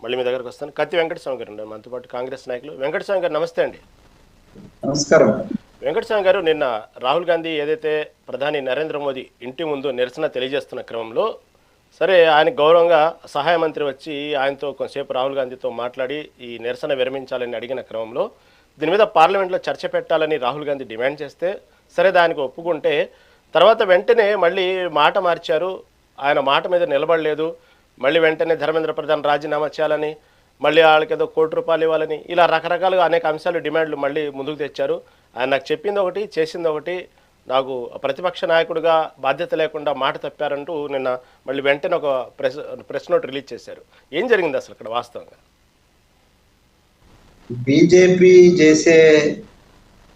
మళ్ళీ మీ దగ్గరకు వస్తాను. కత్తి వెంకటస్వామి గారు ఉన్నారు మనతో పాటు, కాంగ్రెస్ నాయకులు. వెంకటస్వామి గారు నమస్తే అండి. నమస్కారం. వెంకటస్వామి గారు, నిన్న రాహుల్ గాంధీ ఏదైతే ప్రధాని నరేంద్ర మోదీ ఇంటి ముందు నిరసన తెలియజేస్తున్న క్రమంలో సరే ఆయన గౌరవంగా సహాయ మంత్రి వచ్చి ఆయనతో కొంతసేపు రాహుల్ గాంధీతో మాట్లాడి ఈ నిరసన విరమించాలని అడిగిన క్రమంలో దీని మీద పార్లమెంట్లో చర్చ పెట్టాలని రాహుల్ గాంధీ డిమాండ్ చేస్తే సరే దానికి ఒప్పుకుంటే తర్వాత వెంటనే మళ్ళీ మాట మార్చారు. ఆయన మాట మీద నిలబడలేదు. మళ్ళీ వెంటనే ధర్మేంద్ర ప్రధాన్ రాజీనామా చేయాలని, మళ్ళీ వాళ్ళకి ఏదో ₹1,00,00,000 ఇవ్వాలని, ఇలా రకరకాలుగా అనేక అంశాలు డిమాండ్లు మళ్ళీ ముందుకు తెచ్చారు. ఆయన నాకు చెప్పింది ఒకటి, చేసింది ఒకటి, నాకు ప్రతిపక్ష నాయకుడిగా బాధ్యత లేకుండా మాట తప్పారంటూ నిన్న మళ్ళీ వెంటనే ఒక ప్రెస్ నోట్ రిలీజ్ చేశారు. ఏం జరిగింది అసలు ఇక్కడ వాస్తవంగా? బీజేపీ చేసే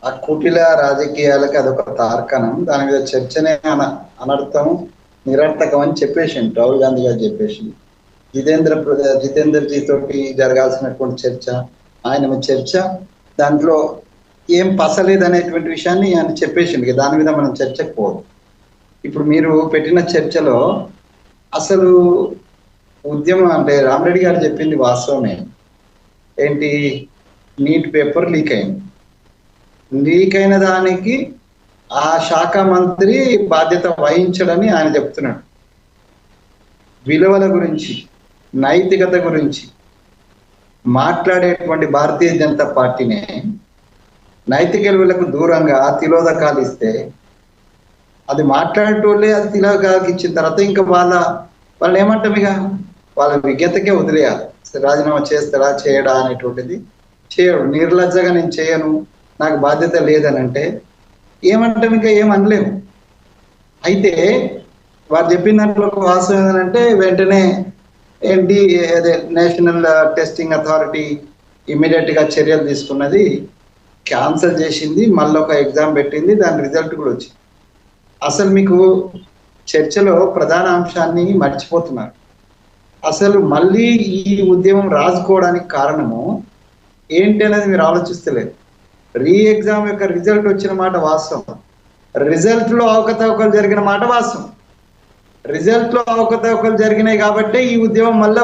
ఆ కుటిల రాజకీయాలకు అదొక తార్కణం. దాని మీద చర్చనే అనర్థం, నిరర్థకం అని చెప్పేసిండు రాహుల్ గాంధీ గారు చెప్పేసిండు. జితేందర్ జీ తోటి జరగాల్సినటువంటి చర్చ, ఆయన మీద చర్చ, దాంట్లో ఏం పసలేదు అనేటువంటి విషయాన్ని ఆయన చెప్పేసిండు. దాని మీద మనం చర్చకు పోదు. ఇప్పుడు మీరు పెట్టిన చర్చలో అసలు ఉద్యమం అంటే రామరెడ్డి గారు చెప్పింది వాస్తవమే. ఏంటి, నీట్ పేపర్ లీక్ అయింది. లీక్ అయిన దానికి ఆ శాఖ మంత్రి బాధ్యత వహించడని ఆయన చెప్తున్నాడు. విలువల గురించి, నైతికత గురించి మాట్లాడేటువంటి భారతీయ జనతా పార్టీనే నైతిక విలువలకు దూరంగా తిలోదకాలు ఇస్తే, అది మాట్లాడేటోళ్ళే అది తిలోదకాలకు ఇచ్చిన తర్వాత ఇంకా వాళ్ళని ఏమంటాం, ఇక వాళ్ళ విజ్ఞతకే వదిలేయాలి. రాజీనామా చేస్తాడా చేయడా అనేటువంటిది చేయడు. నిర్లజ్జగా నేను చేయను, నాకు బాధ్యత లేదని అంటే ఏమంటాం, ఇంకా ఏమనలేము. అయితే వారు చెప్పిన దాంట్లో ఒక వాస్తవం ఏంటంటే వెంటనే ఏంటి అదే నేషనల్ టెస్టింగ్ అథారిటీ ఇమ్మీడియట్ గా చర్యలు తీసుకున్నది, క్యాన్సిల్ చేసింది, మళ్ళీ ఒక ఎగ్జామ్ పెట్టింది, దాని రిజల్ట్ కూడా వచ్చింది. అసలు మీకు చర్చలో ప్రధాన అంశాన్ని మర్చిపోతున్నారు. అసలు మళ్ళీ ఈ ఉద్యమం రాజుకోవడానికి కారణము ఏంటి అనేది మీరు ఆలోచిస్తలేదు. రీ ఎగ్జామ్ యొక్క రిజల్ట్ వచ్చిన మాట వాస్తవం, రిజల్ట్ లో అవకతవకలు జరిగిన మాట వాస్తవం. రిజల్ట్ లో అవకతవకలు జరిగినాయి కాబట్టి ఈ ఉద్యమం మళ్ళా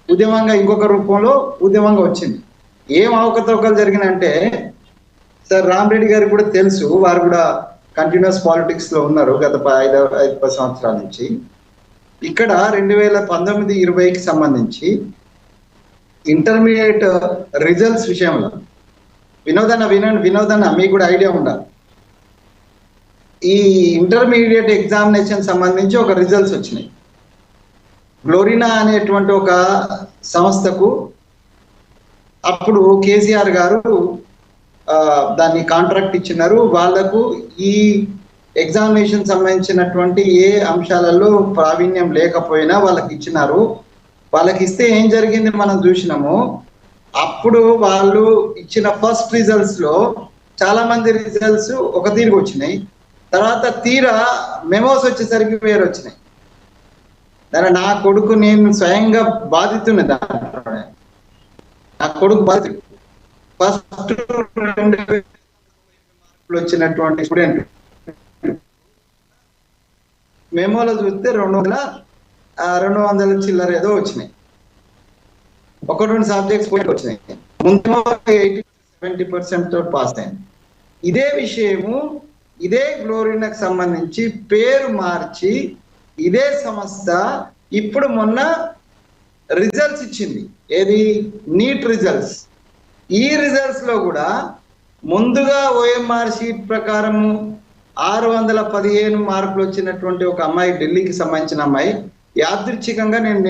ఉద్యమంగా ఇంకొక రూపంలో ఉద్యమంగా వచ్చింది. ఏం అవకతవకలు జరిగినంటే, సార్ రామరెడ్డి గారికి కూడా తెలుసు, వారు కూడా కంటిన్యూస్ పాలిటిక్స్ లో ఉన్నారు గత 5-10 సంవత్సరాల నుంచి. ఇక్కడ 2019-20కి సంబంధించి ఇంటర్మీడియట్ రిజల్ట్స్ విషయంలో వినోదన్న మీకు కూడా ఐడియా ఉండాలి. ఈ ఇంటర్మీడియట్ ఎగ్జామినేషన్ సంబంధించి ఒక రిజల్ట్స్ వచ్చినాయి. గ్లోరినా అనేటువంటి ఒక సంస్థకు అప్పుడు కేసీఆర్ గారు దాన్ని కాంట్రాక్ట్ ఇచ్చినారు. వాళ్లకు ఈ ఎగ్జామినేషన్ సంబంధించినటువంటి ఏ అంశాలలో ప్రావీణ్యం లేకపోయినా వాళ్ళకి ఇచ్చినారు. వాళ్ళకి ఇస్తే ఏం జరిగింది మనం చూసినాము. అప్పుడు వాళ్ళు ఇచ్చిన ఫస్ట్ రిజల్ట్స్ లో చాలా మంది రిజల్ట్స్ ఒక తీరుగా వచ్చినాయి, తర్వాత తీరా మెమోస్ వచ్చేసరికి వేరు వచ్చినాయి. దాని నా కొడుకు, నేను స్వయంగా బాధితున్న దాంట్లో, నా కొడుకు బాధితుడు. ఫస్ట్ 2 వచ్చినటువంటి స్టూడెంట్ మెమోలో చూస్తే 200 చిల్లర ఏదో వచ్చినాయి. 1-2 సబ్జెక్ట్స్ పోయి వచ్చినాయి. ముందు 80-70% తో పాస్ అయింది. ఇదే విషయము ఇదే గ్లోరినాకు సంబంధించి పేరు మార్చి ఇదే సంస్థ ఇప్పుడు మొన్న రిజల్ట్స్ ఇచ్చింది. ఏది, నీట్ రిజల్ట్స్. ఈ రిజల్ట్స్ లో కూడా ముందుగా ఓఎంఆర్ షీట్ ప్రకారము 615 మార్కులు వచ్చినటువంటి ఒక అమ్మాయి, ఢిల్లీకి సంబంధించిన అమ్మాయి, యాదృచ్ఛికంగా నేను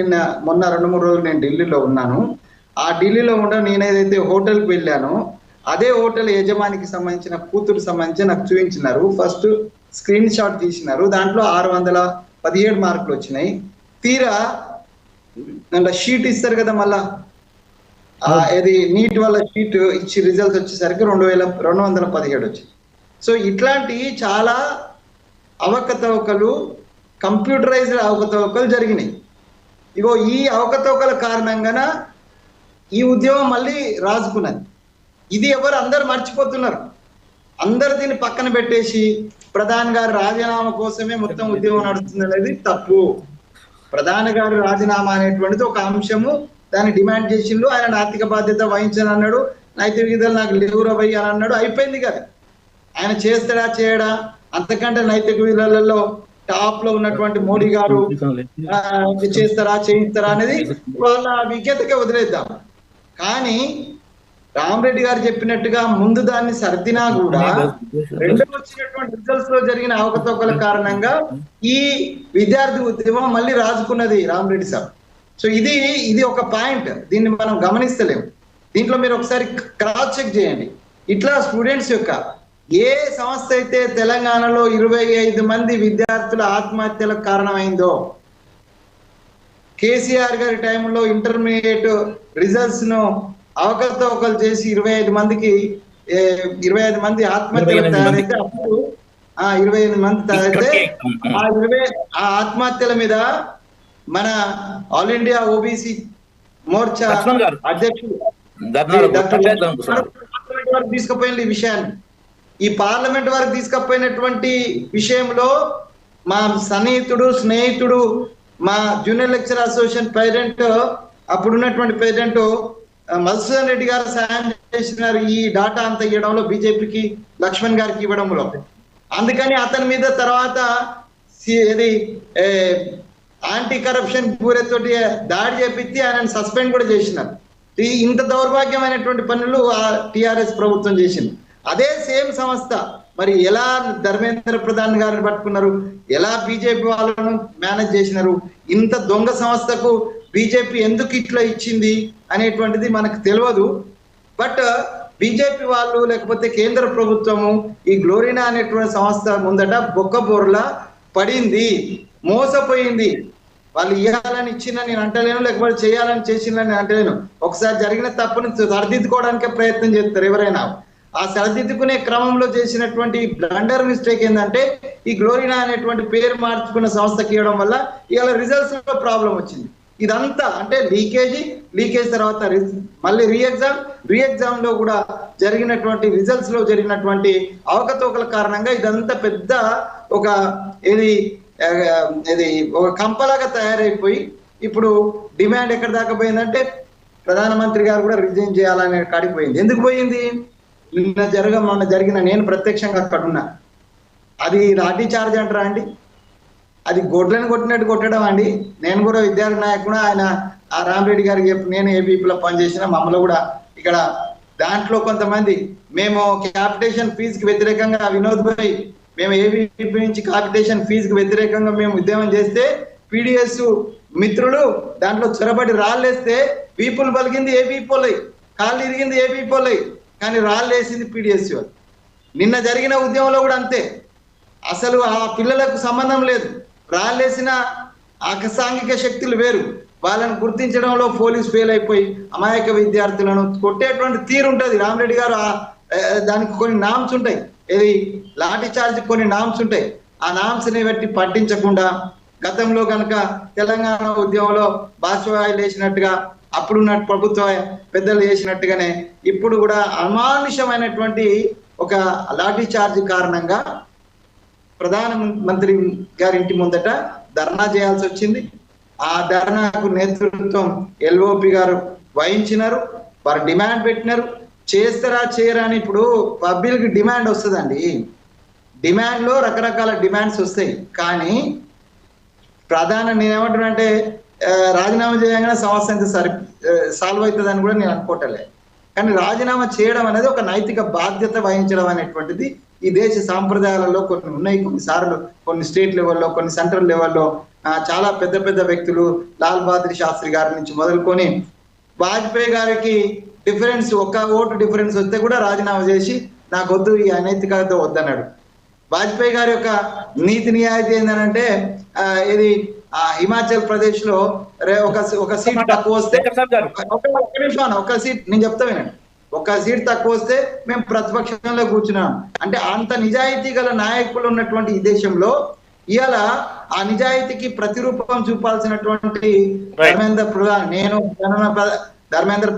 మొన్న 2-3 రోజులు నేను ఢిల్లీలో ఉన్నాను. ఆ ఢిల్లీలో నేను ఏదైతే హోటల్కి వెళ్ళానో అదే హోటల్ యజమానికి సంబంధించిన కూతురు సంబంధించి నాకు చూపించినారు. ఫస్ట్ స్క్రీన్ షాట్ తీసినారు, దాంట్లో 617 మార్కులు వచ్చినాయి. తీరా షీట్ ఇస్తారు కదా మళ్ళా, ఇది నీట్ వల్ల షీట్ ఇచ్చి రిజల్ట్ వచ్చేసరికి 217 వచ్చింది. సో ఇట్లాంటి చాలా అవకతవకలు, కంప్యూటరైజ్డ్ అవకతవకలు జరిగినాయి. ఇగో ఈ అవకతవకల కారణంగా ఈ ఉద్యమం మళ్ళీ రాజుకున్నది. ఇది అందరు మర్చిపోతున్నారు. అందరు దీన్ని పక్కన పెట్టేసి ప్రధాని గారి రాజీనామా కోసమే మొత్తం ఉద్యమం నడుస్తుంది అనేది తప్పు. ప్రధాని గారి రాజీనామా అనేటువంటిది ఒక అంశము, దాన్ని డిమాండ్ చేసిండు. ఆయన ఆర్థిక బాధ్యత వహించని అన్నాడు, నైతిక విధాలు నాకు లేవురా భయ్ అని అన్నాడు, అయిపోయింది కదా. ఆయన చేస్తాడా చేయడా, అంతకంటే నైతిక విధాలలో టాప్ లో ఉన్నటువంటి మోడీ గారు చేస్తారా చేయిస్తారా అనేది వాళ్ళ విజ్ఞతకే వదిలేద్దాం. కానీ రామరెడ్డి గారు చెప్పినట్టుగా ముందు దాన్ని సర్దినా కూడా రెండో వచ్చినటువంటి రిజల్ట్స్ లో జరిగిన అవకతవకల కారణంగా ఈ విద్యార్థి ఉద్యమం మళ్ళీ రాజుకున్నది రామరెడ్డి సార్. సో ఇది ఒక పాయింట్, దీన్ని మనం గమనిస్తలేము. దీంట్లో మీరు ఒకసారి క్రాస్ చెక్ చేయండి. ఇట్లా స్టూడెంట్స్ యొక్క ఏ సంస్థ అయితే తెలంగాణలో 25 మంది విద్యార్థుల ఆత్మహత్యలకు కారణమైందో, కేసీఆర్ గారి టైంలో ఇంటర్మీడియట్ రిజల్ట్స్ ను అవకతవకలు చేసి 25 మంది ఆత్మహత్యలు తయారైతే, అప్పుడు 25 మంది తయారైతే ఆ ఆత్మహత్యల మీద మన ఆల్ ఇండియా ఓబీసీ మోర్చా అధ్యక్షుడు తీసుకుపోయింది ఈ విషయాన్ని. ఈ పార్లమెంట్ వరకు తీసుకుపోయినటువంటి విషయంలో మా సన్నిహితుడు స్నేహితుడు మా జూనియర్ లెక్చర్ అసోసియేషన్ ప్రెసిడెంట్, అప్పుడున్నటువంటి ప్రెసిడెంట్ మధుసూదన్ రెడ్డి గారు సాయం చేసినారు ఈ డాటా అంతా ఇవ్వడంలో, బీజేపీకి లక్ష్మణ్ గారికి ఇవ్వడంలో. అందుకని అతని మీద తర్వాత యాంటీ కరప్షన్ బ్యూరోతోటి దాడి చేపించి ఆయనను సస్పెండ్ కూడా చేసినారు. ఇంత దౌర్భాగ్యమైనటువంటి పనులు టిఆర్ఎస్ ప్రభుత్వం చేసింది. అదే సేమ్ సంస్థ మరి ఎలా ధర్మేంద్ర ప్రధాన్ గారిని పట్టుకున్నారు, ఎలా బీజేపీ వాళ్ళను మేనేజ్ చేసినారు, ఇంత దొంగ సంస్థకు బీజేపీ ఎందుకు ఇట్లా ఇచ్చింది అనేటువంటిది మనకు తెలియదు. బట్ బీజేపీ వాళ్ళు లేకపోతే కేంద్ర ప్రభుత్వము ఈ గ్లోరీనా అనేటువంటి సంస్థ ముందట బొక్కబోర్లా పడింది, మోసపోయింది. వాళ్ళు ఇవ్వాలని ఇచ్చిందని నేను అంటలేను, లేకపోతే చేయాలని చేసిందని నేను అంటలేను. ఒకసారి జరిగిన తప్పుని సరిదిద్దుకోవడానికే ప్రయత్నం చేస్తారు ఎవరైనా. ఆ సరిదిద్దుకునే క్రమంలో చేసినటువంటి బ్లండర్ మిస్టేక్ ఏంటంటే ఈ గ్లోరీనా అనేటువంటి పేరు మార్చుకున్న సంస్థకి ఇవ్వడం వల్ల ఇవాళ రిజల్ట్స్ లో ప్రాబ్లం వచ్చింది. ఇదంతా అంటే లీకేజ్ తర్వాత మళ్ళీ రీఎగ్జామ్ లో కూడా జరిగినటువంటి రిజల్ట్స్ లో జరిగినటువంటి అవకతవకల కారణంగా ఇదంతా పెద్ద ఒక ఒక కంపలాగా తయారైపోయి ఇప్పుడు డిమాండ్ ఎక్కడ దాకా పోయిందంటే ప్రధానమంత్రి గారు కూడా రిజైన్ చేయాలనే కాడికి పోయింది. ఎందుకు పోయింది? మొన్న జరిగిన, నేను ప్రత్యక్షంగా అక్కడ ఉన్నా, అది లాఠీ చార్జ్ అంటారా అండి? అది గొడ్లను కొట్టినట్టు కొట్టడం అండి. నేను కూడా విద్యార్థి నాయకుడు, ఆయన ఆ రామరెడ్డి గారికి చెప్పి నేను ఏబీపీలో పనిచేసిన, మమ్మల్ని కూడా ఇక్కడ దాంట్లో కొంతమంది మేము క్యాపిటేషన్ ఫీజుకి వ్యతిరేకంగా వినోద్ భాయ్ మేము ఏబీపీ నుంచి క్యాపిటేషన్ ఫీజుకి వ్యతిరేకంగా మేము ఉద్యమం చేస్తే పీడిఎస్ మిత్రులు దాంట్లో చొరబడి రాళ్ళేస్తే వీపులు పలిగింది ఏబీపీలై, కాళ్ళు ఇరిగింది ఏబీపీలై, కానీ రాళ్ళేసింది పీడిఎస్. నిన్న జరిగిన ఉద్యమంలో కూడా అంతే, అసలు ఆ పిల్లలకు సంబంధం లేదు, రాళ్ళేసిన అసాంఘిక శక్తులు వేరు. వాళ్ళని గుర్తించడంలో పోలీసు ఫెయిల్ అయిపోయి అమాయక విద్యార్థులను కొట్టేటువంటి తీరు ఉంటుంది. రామరెడ్డి గారు దానికి కొన్ని నామ్స్ ఉంటాయి, ఇది లాఠీ చార్జ్ కొన్ని నామ్స్ ఉంటాయి. ఆ నామ్స్ ని బట్టి పట్టించకుండా గతంలో కనుక తెలంగాణ ఉద్యమంలో బాష్పాయిలు వేసినట్టుగా అప్పుడున్న ప్రభుత్వ పెద్దలు చేసినట్టుగానే ఇప్పుడు కూడా అమానుషమైనటువంటి ఒక లాఠీ చార్జ్ కారణంగా ప్రధానమంత్రి గారి ఇంటి ముందట ధర్నా చేయాల్సి వచ్చింది. ఆ ధర్నాకు నేతృత్వం ఎల్ఓపి గారు వహించినారు, వారు డిమాండ్ పెట్టినారు. చేస్తారా చేయరా అని ఇప్పుడు పబ్లిక్ డిమాండ్ వస్తుందండి, డిమాండ్ లో రకరకాల డిమాండ్స్ వస్తాయి. కానీ నేనేమంటున్నానంటే రాజీనామా చేయగానే సమస్య ఎంత సాల్వ్ అవుతుంది అని కూడా నేను అనుకోవట్లే. కానీ రాజీనామా చేయడం అనేది ఒక నైతిక బాధ్యత వహించడం అనేటువంటిది ఈ దేశ సాంప్రదాయాలలో కొన్ని ఉన్నాయి. కొన్నిసార్లు కొన్ని స్టేట్ లెవెల్లో, కొన్ని సెంట్రల్ లెవెల్లో చాలా పెద్ద పెద్ద వ్యక్తులు, లాల్ బహదూర్ శాస్త్రి గారి నుంచి మొదలుకొని వాజ్పేయి గారికి డిఫరెన్స్, ఒక్క ఓటు డిఫరెన్స్ వస్తే కూడా రాజీనామా చేసి నాకు వద్దు, ఈ అనైతికత వద్దన్నాడు. వాజ్పేయి గారి యొక్క నీతి నియాయితీ ఏంటంటే ఇది హిమాచల్ ప్రదేశ్ లో ఒక సీట్ తక్కువ వస్తే, ఒక సీట్ నేను చెప్తా వినండి, ఒక సీట్ తక్కువ వస్తే మేము ప్రతిపక్షంలో కూర్చున్నాం అంటే అంత నిజాయితీ గల నాయకులు ఉన్నటువంటి ఈ దేశంలో ఇవాళ ఆ నిజాయితీకి ప్రతిరూపం చూపాల్సినటువంటి ధర్మేంద్ర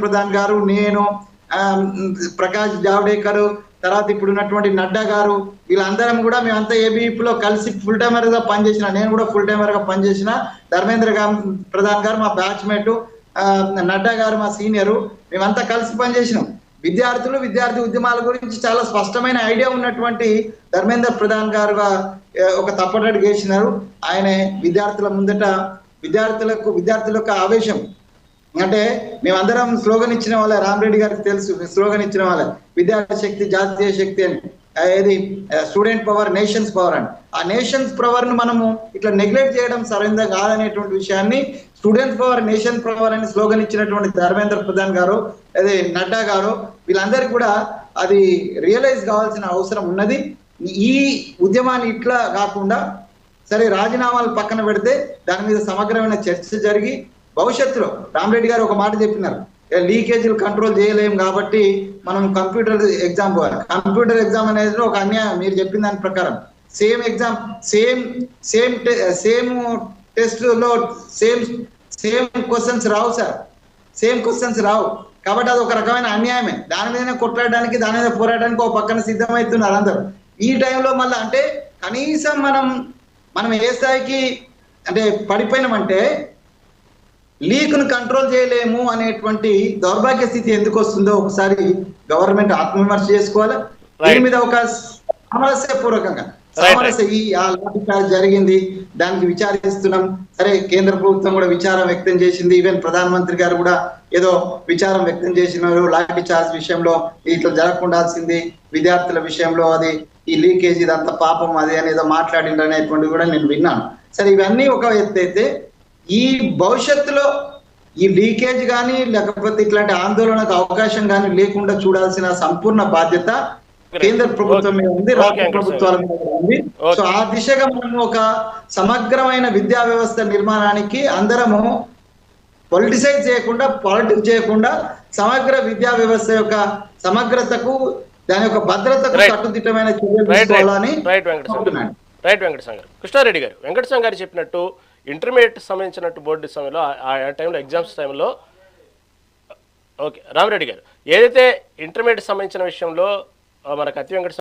ప్రధాన్ గారు, నేను, ప్రకాష్ జావడేకర్, తర్వాత ఇప్పుడు ఉన్నటువంటి నడ్డా గారు, వీళ్ళందరం కూడా మేమంతా ఏబీపీలో కలిసి ఫుల్ టైమర్ గా పనిచేసిన, నేను కూడా ఫుల్ టైమర్ గా పనిచేసిన, ధర్మేంద్ర ప్రధాన్ గారు మా బ్యాచ్ మేట్, నడ్డా గారు మా సీనియరు, మేమంతా కలిసి పనిచేసినాం. విద్యార్థి ఉద్యమాల గురించి చాలా స్పష్టమైన ఐడియా ఉన్నటువంటి ధర్మేంద్ర ప్రధాన్ గారుగా ఒక తప్పటడుగు వేసినారు. ఆయన విద్యార్థుల ముందట విద్యార్థుల యొక్క ఆవేశం అంటే మేమందరం స్లోగన్ ఇచ్చిన వాళ్ళే, రామరెడ్డి గారికి తెలుసు స్లోగన్ ఇచ్చిన వాళ్ళే, విద్యార్థి శక్తి జాతీయ శక్తి అని, ఏది స్టూడెంట్ పవర్ నేషన్స్ పవర్ అని. ఆ నేషన్స్ పవర్ ను మనము ఇట్లా నెగ్లెక్ట్ చేయడం సరైనది కాదనేటువంటి విషయాన్ని స్టూడెంట్స్ పవర్ నేషన్ పవర్ అని స్లోగన్ ఇచ్చినటువంటి ధర్మేంద్ర ప్రధాన్ గారు, అదే నడ్డా గారు, వీళ్ళందరికీ కూడా అది రియలైజ్ కావాల్సిన అవసరం ఉన్నది. ఈ ఉద్యమాన్ని ఇట్లా కాకుండా సరే రాజీనామాలు పక్కన పెడితే దాని మీద సమగ్రమైన చర్చ జరిగి భవిష్యత్తులో రామరెడ్డి గారు ఒక మాట చెప్పినారు, లీకేజీలు కంట్రోల్ చేయలేము కాబట్టి మనం కంప్యూటర్ ఎగ్జామ్ పోవాలి. కంప్యూటర్ ఎగ్జామ్ అనేది ఒక అన్యాయం. మీరు చెప్పిన దాని ప్రకారం సేమ్ ఎగ్జామ్ సేమ్ టెస్ట్ లో సేమ్ క్వశ్చన్స్ రావు సార్, సేమ్ క్వశ్చన్స్ రావు. కాబట్టి అది ఒక రకమైన అన్యాయమే. దాని మీదనే కొట్లాడడానికి, దాని మీద పోరాడడానికి ఒక పక్కన సిద్ధమవుతున్నారు అందరూ. ఈ టైంలో మళ్ళీ అంటే కనీసం మనం ఏ స్థాయికి అంటే పడిపోయినామంటే లీక్ను కంట్రోల్ చేయలేము అనేటువంటి దౌర్భాగ్య స్థితి ఎందుకు వస్తుందో ఒకసారి గవర్నమెంట్ ఆత్మవిమర్శ చేసుకోవాలి. దీని మీద ఒక సామరస్యపూర్వకంగా ఆ లాఠీచార్జ్ జరిగింది, దానికి విచారిస్తున్నాం. సరే కేంద్ర ప్రభుత్వం కూడా విచారం వ్యక్తం చేసింది, ఈవెన్ ప్రధానమంత్రి గారు కూడా ఏదో విచారం వ్యక్తం చేసినారు. లాఠీచార్జ్ విషయంలో ఇట్లా జరగకుండాల్సింది, విద్యార్థుల విషయంలో అది ఈ లీకేజ్ ఇదంతా పాపం అది అనేదో మాట్లాడిండ్రు అనేటువంటి కూడా నేను విన్నాను. సరే ఇవన్నీ ఒక ఎత్తు అయితే ఈ భవిష్యత్తులో ఈ లీకేజ్ కానీ లేకపోతే ఇట్లాంటి ఆందోళనకు అవకాశం కానీ లేకుండా చూడాల్సిన సంపూర్ణ బాధ్యత కేంద్ర ప్రభుత్వం మీద ఉంది, రాష్ట్ర ప్రభుత్వాల మీద ఉంది. సో ఆ దిశగా మనం ఒక సమగ్రమైన విద్యా వ్యవస్థ నిర్మాణానికి అందరము పొలిటిసైజ్ చేయకుండా, పాలిటిక్స్ చేయకుండా సమగ్ర విద్యా వ్యవస్థ యొక్క సమగ్రతకు, దాని యొక్క భద్రతకు కట్టుదిట్టమైన చర్యలు తీసుకోవాలని రైట్ వెంకటస్వామి గారు. కృష్ణారెడ్డి గారు, వెంకటస్వామి గారు చెప్పినట్టు ఇంటర్మీడియట్ సంబంధించినట్టు బోర్డు సమయంలో ఆ టైంలో ఎగ్జామ్స్ టైంలో ఓకే రామరెడ్డి గారు ఏదైతే ఇంటర్మీడియట్ సంబంధించిన విషయంలో మనకు అతి వెంకట